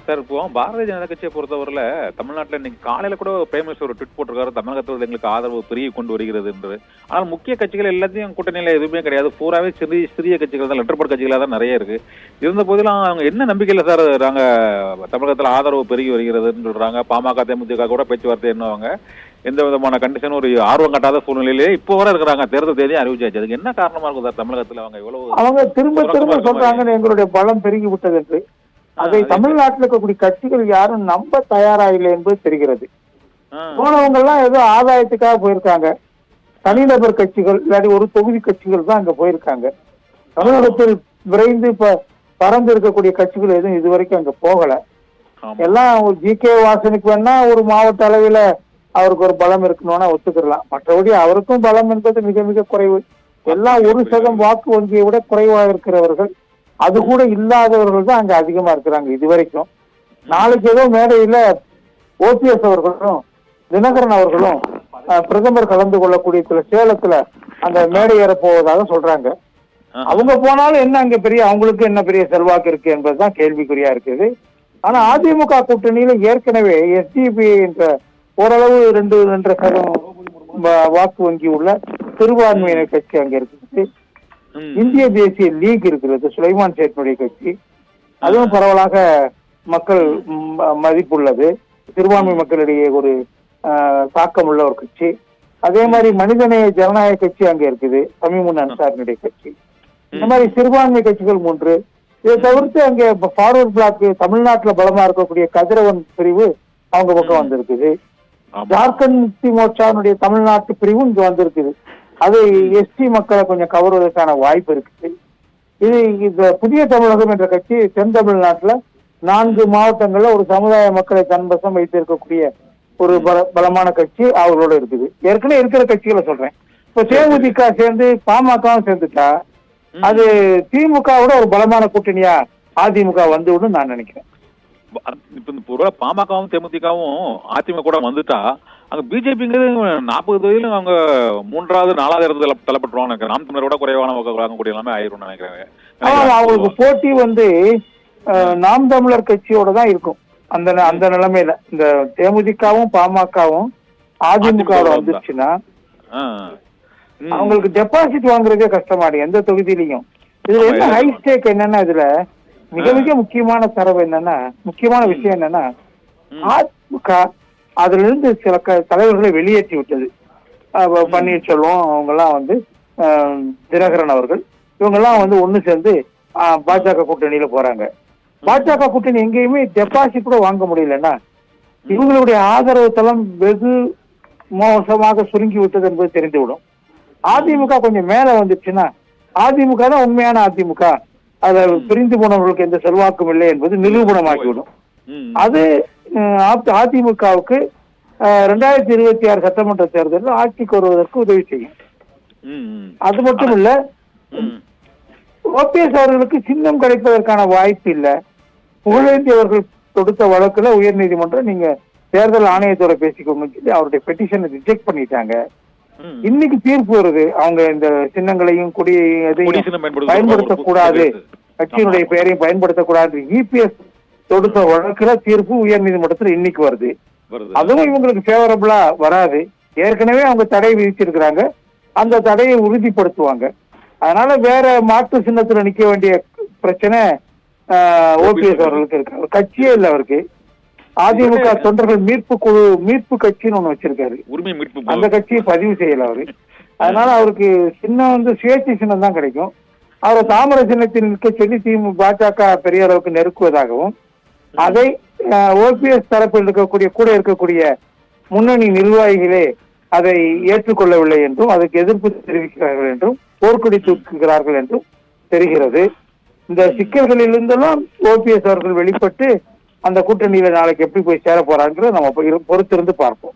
Sir, இப்போ பாரதிய ஜனதா கட்சியை பொறுத்தவரையில தமிழ்நாட்டில் இன்னைக்கு காலையில கூட பிரைம் மினிஸ்டர் ஒரு ட்வீட் போட்டிருக்காரு, தமிழகத்தில் எங்களுக்கு ஆதரவு பெருகி கொண்டு வருகிறது என்று. ஆனால் முக்கிய கட்சிகள் எல்லாத்தையும் கூட்டணியில எதுவுமே கிடையாது, பூராவே சிறிய கட்சிகள் தான், லெட்டர் போர்ட் கட்சிகளாக தான் நிறைய இருக்கு. இருந்த போதிலும் அவங்க என்ன நம்பிக்கையில் சார் நாங்க தமிழகத்தில் ஆதரவு பெருகி வருகிறதுன்னு சொல்றாங்க. பாமக தேமுதிக கூட பேச்சுவார்த்தை என்னவாங்க, எந்த விதமான கண்டிஷன் ஒரு ஆர்வம் காட்டாத சூழ்நிலையிலே இப்போ வர இருக்கிறாங்க. தேர்தல் தேதியும் அறிவிச்சாச்சு. அதுக்கு என்ன காரணமா இருக்கும் சார் தமிழகத்தில் அவங்க திரும்ப திரும்ப சொல்றாங்க எங்களுடைய பலம் பெருகி விட்டது என்று. அதை தமிழ்நாட்டில் இருக்கக்கூடிய கட்சிகள் யாரும் நம்ப தயாரா இல்லை என்பது தெரிகிறது. போனவங்க எல்லாம் ஏதோ ஆதாயத்துக்காக போயிருக்காங்க. தனிநபர் கட்சிகள் இல்லாட்டி ஒரு தொகுதி கட்சிகள் தான் அங்க போயிருக்காங்க. தமிழகத்தில் விரைந்து இப்ப பறந்து இருக்கக்கூடிய கட்சிகள் எதுவும் இதுவரைக்கும் அங்க போகல. எல்லாம் ஒரு ஜி.கே. வாசனுக்கு வேணா ஒரு மாவட்ட அளவில் அவருக்கு ஒரு பலம் இருக்கணும்னா ஒத்துக்கலாம். மற்றபடி அவருக்கும் பலம் என்பது மிக மிக குறைவு. எல்லாம் 1% வாக்கு வங்கியை விட குறைவாக இருக்கிறவர்கள், அது கூட இல்லாதவர்கள் தான் அங்க அதிகமா இருக்கிறாங்க இதுவரைக்கும். நாளைக்கு ஏதோ மேடையில ஓபிஎஸ் அவர்களும் தினகரன் அவர்களும் பிரதமர் கலந்து கொள்ளக்கூடிய சில சேலத்துல அந்த மேடை ஏற போவதாக சொல்றாங்க. அவங்க போனாலும் என்ன அங்க பெரிய அவங்களுக்கு என்ன பெரிய செல்வாக்கு இருக்கு என்பதுதான் கேள்விக்குறியா இருக்குது. ஆனா அதிமுக கூட்டணியில ஏற்கனவே எஸ்டிபி என்ற ஓரளவு 2.5% வாக்கு வங்கி உள்ள சிறுபான்மையினர் கட்சி அங்க இருக்குது. இந்திய தேசிய லீக் இருக்கிறது, சுலைமான் சேட்னுடைய கட்சி, அதுவும் பரவலாக மக்கள் மதிப்புள்ளது, சிறுபான்மை மக்களிடையே ஒரு தாக்கம் உள்ள ஒரு கட்சி. அதே மாதிரி மனிதநேய ஜனநாயக கட்சி அங்க இருக்குது, தமிமுன் அன்சாரினுடைய கட்சி. இந்த மாதிரி சிறுபான்மை கட்சிகள் 3. இதை தவிர்த்து அங்கே ஃபார்வர்ட் பிளாக் தமிழ்நாட்டுல பலமா இருக்கக்கூடிய கதிரவன் பிரிவு அவங்க பக்கம் வந்திருக்குது. ஜார்க்கண்ட் முக்தி மோர்ச்சாவுடைய தமிழ்நாட்டு பிரிவும் இங்க வந்திருக்குது. அது எஸ்டி மக்களை கொஞ்சம் கவருவதற்கான வாய்ப்பு இருக்குது. இது இந்த புதிய தமிழகம் என்ற கட்சி தென் தமிழ்நாட்டுல 4 மாவட்டங்கள்ல ஒரு சமுதாய மக்களை தன்வசம் வைத்திருக்கக்கூடிய ஒரு பலமான கட்சி அவர்களோட இருக்குது. ஏற்கனவே இருக்கிற கட்சிகளை சொல்றேன். இப்ப தேமுதிக சேர்ந்து பாமகவும் சேர்ந்துட்டா அது திமுகவோட ஒரு பலமான கூட்டணியா அதிமுக வந்துவிடும் நான் நினைக்கிறேன். இப்ப பாமகவும் தேமுதிகவும் அதிமுக கூட வந்துட்டா அங்க பிஜேபிங்கிறது 40 தொகுதியிலும் அவங்க 3வது 4வது இடத்துல தள்ளப்பட்டுருவாங்க. நாம் தமிழரோட குறைவான வாங்கக்கூடிய எல்லாமே ஆயிரும் நினைக்கிறேன். அவங்களுக்கு போட்டி நாம் தமிழர் கட்சியோட தான் இருக்கும். அந்த நிலைமையில இந்த தேமுதிகவும் பாமகவும் அதிமுகவோட வந்துருச்சுன்னா அவங்களுக்கு டெபாசிட் வாங்குறதே கஷ்டமாடு எந்த தொகுதியிலையும். இதுல என்ன ஹை ஸ்டேக் என்னன்னா, இதுல மிக மிக முக்கியமான தரவு என்னன்னா, முக்கியமான விஷயம் என்னன்னா, அதிமுக அதுல இருந்து சில தலைவர்களை வெளியேற்றி விட்டது. பன்னீர்செல்வம் அவங்க எல்லாம் தினகரன் அவர்கள் இவங்க எல்லாம் ஒண்ணு சேர்ந்து பாஜக கூட்டணியில போறாங்க. பாஜக கூட்டணி எங்கேயுமே டெபாசிட் கூட வாங்க முடியலன்னா இவங்களுடைய ஆதரவு தளம் வெகு மோசமாக சுருங்கி விட்டது என்பது தெரிந்துவிடும். அதிமுக கொஞ்சம் மேல வந்துச்சுன்னா அதிமுக தான் உண்மையான அதிமுக, அதை பிரிந்து போனவர்களுக்கு எந்த செல்வாக்கும் இல்லை என்பது நிரூபணமாகிவிடும். அது அதிமுகவுக்கு 2026 சட்டமன்ற தேர்தலில் ஆட்சிக்கு வருவதற்கு உதவி செய்யும். அது மட்டும் இல்ல, ஓபிஎஸ் அவர்களுக்கு சின்னம் கிடைப்பதற்கான வாய்ப்பு இல்ல. புகழேந்தி அவர்கள் தொடுத்த வழக்குல உயர் நீதிமன்றம் நீங்க தேர்தல் ஆணையத்தோட பேசிக்கோங்க சொல்லி அவருடைய பெட்டிஷனை ரிஜெக்ட் பண்ணிட்டாங்க. இன்னைக்கு தீர்ப்பு வருது, அவங்க இந்த சின்னங்களையும் எதையும் பயன்படுத்தக்கூடாது, கட்சியினுடைய பெயரையும் பயன்படுத்தக்கூடாது இபிஎஸ் தொடுத்த வழக்குல தீர்ப்பு உயர் நீதிமன்றத்துல இன்னைக்கு வருது. அதுவும் இவங்களுக்கு ஃபேவரபிளா வராது. ஏற்கனவே அவங்க தடை விதிச்சிருக்கிறாங்க, அந்த தடையை உறுதிப்படுத்துவாங்க. அதனால வேற மாற்று சின்னத்துல நிக்க வேண்டிய பிரச்சனை ஓபிஎஸ் அவர்களுக்கு இருக்கு. கட்சியே இல்லை அவருக்கு. அதிமுக தொண்டர்கள் மீட்பு கட்சின்னு ஒண்ணு வச்சிருக்காரு, அந்த கட்சியை பதிவு செய்யல அவரு. அதனால அவருக்கு சின்னம் சுயேட்சை சின்னம் தான் கிடைக்கும். அவரை தாமரை சின்னத்தில் நிற்க சொல்லி பாஜக பெரிய அளவுக்கு நெருக்குவதாகவும், அதை ஓபிஎஸ் தரப்பில் கூட இருக்கக்கூடிய முன்னணி நிர்வாகிகளே அதை ஏற்றுக்கொள்ளவில்லை என்றும் அதுக்கு எதிர்ப்பு தெரிவிக்கிறார்கள் என்றும் போர்க்கொடி தூக்குகிறார்கள் என்றும் தெரிகிறது. இந்த சிக்கல்களில் இருந்தெல்லாம் ஓபிஎஸ் அவர்கள் வெளிப்பட்டு அந்த கூட்டணியில நாளைக்கு எப்படி போய் சேர போறாங்கிறத நம்ம பொறுத்திருந்து பார்ப்போம்.